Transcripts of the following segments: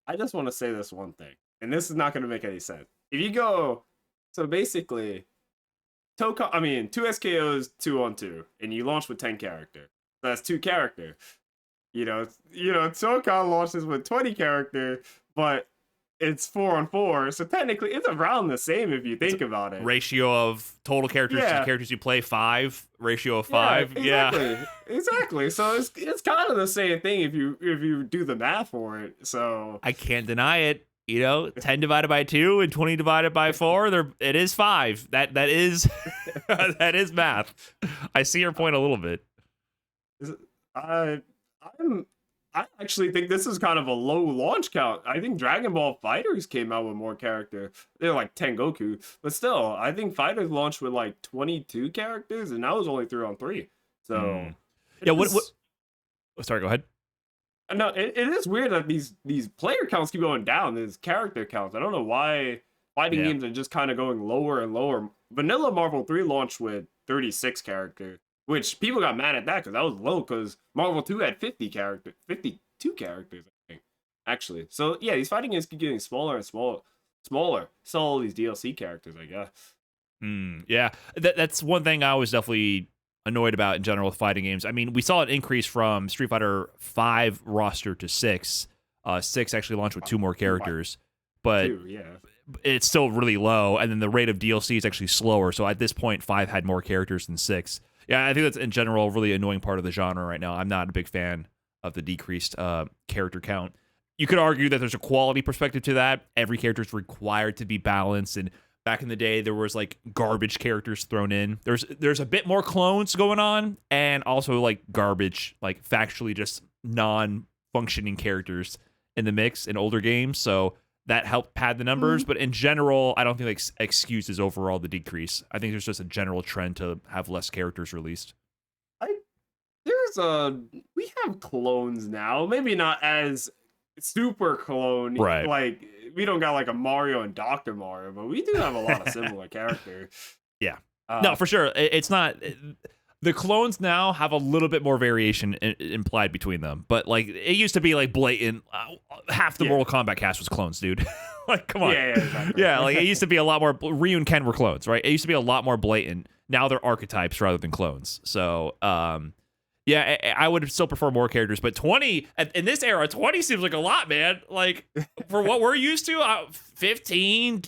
I just want to say this one thing, and this is not going to make any sense. If you go, so basically, I mean, 2 SKOs 2-on-2, and you launch with 10 character. That's 2 character. Toka launches with 20 character, but it's 4-on-4, so technically it's around the same if you think about it. Ratio of total characters to characters you play, 5. Ratio of 5. Exactly. So it's kind of the same thing if you do the math for it. So I can't deny it. 10 divided by 2 and 20 divided by 4, it is 5. That is that is math. I see your point a little bit. I actually think this is kind of a low launch count. I think Dragon Ball Fighters came out with more character. They're like Tengoku, but still, I think Fighters launched with like 22 characters, and that was only 3-on-3. So yeah, what? Sorry, go ahead. No, it is weird that these player counts keep going down. These character counts. I don't know why fighting games are just kind of going lower and lower. Vanilla Marvel 3 launched with 36 characters, which people got mad at that because that was low because Marvel 2 had 52 characters, I think, actually. So yeah, these fighting games keep getting smaller and smaller. So all these DLC characters, I guess. Yeah, that's one thing I was definitely annoyed about in general with fighting games. I mean, we saw an increase from Street Fighter 5 roster to 6. 6 actually launched with 2 more characters, but it's still really low. And then the rate of DLC is actually slower. So at this point, 5 had more characters than 6. Yeah, I think that's in general a really annoying part of the genre right now. I'm not a big fan of the decreased character count. You could argue that there's a quality perspective to that. Every character is required to be balanced, and back in the day, there was like garbage characters thrown in. There's a bit more clones going on, and also like garbage, like factually just non-functioning characters in the mix in older games. So that helped pad the numbers. But in general, I don't think like excuses overall the decrease. I think there's just a general trend to have less characters released. We have clones now. Maybe not as super clone, right? Like we don't got like a Mario and Dr. Mario, but we do have a lot of similar characters. Yeah, no, for sure. It's not. The clones now have a little bit more variation implied between them, but like it used to be like blatant. Half the Mortal Kombat cast was clones, dude. Like, come on. Exactly. Yeah, like it used to be a lot more. Ryu and Ken were clones, right? It used to be a lot more blatant. Now they're archetypes rather than clones. So, yeah, I would still prefer more characters, but 20 in this era, 20 seems like a lot, man. Like for what we're used to, 15,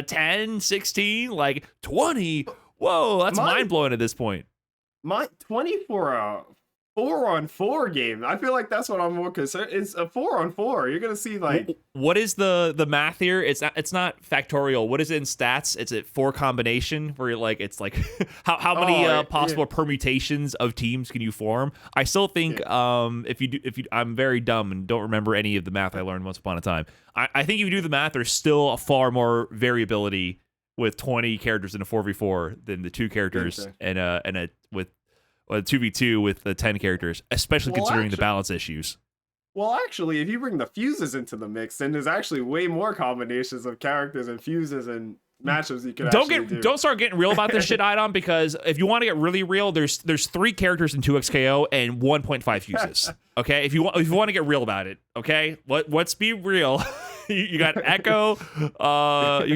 10, 16, like 20. Whoa, that's mind blowing at this point. My 20 for a 4-on-4 game. I feel like that's what I'm more concerned. It's a 4-on-4. You're gonna see like what is the math here? It's not factorial. What is it in stats? It's a 4 combination where it's like how many possible permutations of teams can you form? I still think if you I'm very dumb and don't remember any of the math I learned once upon a time. I think if you do the math, there's still a far more variability with 20 characters in a 4v4 than the 2 characters and a with a 2v2 with the 10 characters, especially considering the balance issues. Well, actually, if you bring the fuses into the mix, then there's actually way more combinations of characters and fuses and matchups you can don't start getting real about this shit, Idom, because if you want to get really real, there's 3 characters in 2XKO and 1.5 fuses. Okay, if you want to get real about it, okay, let's be real. You got Echo, you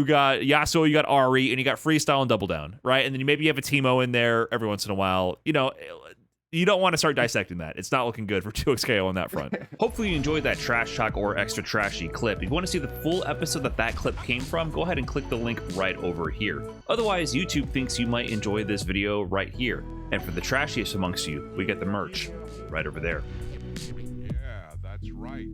got Yasuo, you got Ari, and you got Freestyle and Double Down, right? And then maybe you have a Teemo in there every once in a while. You don't want to start dissecting that. It's not looking good for 2XKO on that front. Hopefully you enjoyed that trash talk or extra trashy clip. If you want to see the full episode that clip came from, go ahead and click the link right over here. Otherwise, YouTube thinks you might enjoy this video right here. And for the trashiest amongst you, we get the merch right over there. Yeah, that's right.